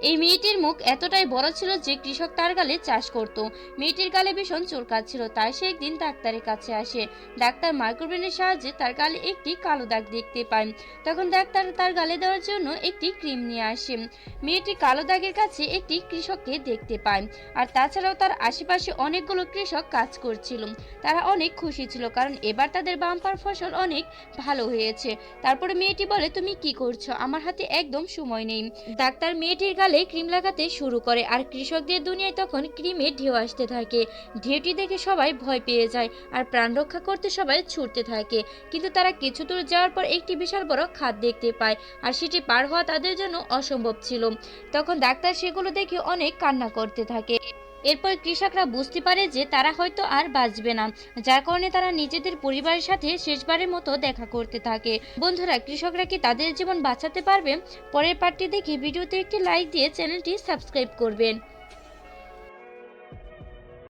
এই মেয়েটির মুখ এতটাই বড় ছিল যে কৃষক তার গালে চাষ করত। মেয়েটির গালে ভীষণ চুলকাচ্ছিল, তাই সে একদিন ডাক্তারের কাছে আসে। ডাক্তার মাইক্রোব্রেনের সাহায্যে তার গালে একটি কালো দাগ দেখতে পায়। তখন ডাক্তার তার গালে দেওয়ার জন্য একটি ক্রিম নিয়ে আসে। মেয়েটি কালো দাগের কাছে একটি কৃষককে দেখতে পায়, আর তাছাড়াও তার আশেপাশে অনেকগুলো কৃষক কাজ করছিল। তারা অনেক খুশি ছিল, কারণ এবার তাদের বাম্পার ফসল অনেক ভালো হয়েছে। তারপরে মেয়েটি বলে, তুমি কি করছো? আমার হাতে একদম সময় নেই। ডাক্তার মেয়েটির গালে ক্রিম লাগাতে শুরু করে, আর কৃষকদের দুনিয়ায় তখন ক্রিমের ঢেউ আসতে থাকে। ঢেউটি দেখে সবাই ভয় পেয়ে যায়, আর প্রাণ রক্ষা করতে সবাই ছুটতে থাকে। কিন্তু তারা কিছু দূর যাওয়ার পর একটি বিশাল বড় খাদ দেখতে পায়, আর সেটি পার হওয়া তাদের জন্য অসম্ভব ছিল। তখন ডাক্তার সেগুলো দেখে অনেক কান্না করতে থাকে। এরপর কৃষকরা বুঝতে পারে যে তারা হয়তো আর বাঁচবে না, যার কারণে তারা নিজেদের পরিবারের সাথে শেষবারের মতো দেখা করতে থাকে। বন্ধুরা, কৃষকরা কি তাদের জীবন বাঁচাতে পারবে? পরের পার্টটি দেখে ভিডিওতে একটি লাইক দিয়ে চ্যানেলটি সাবস্ক্রাইব করবেন।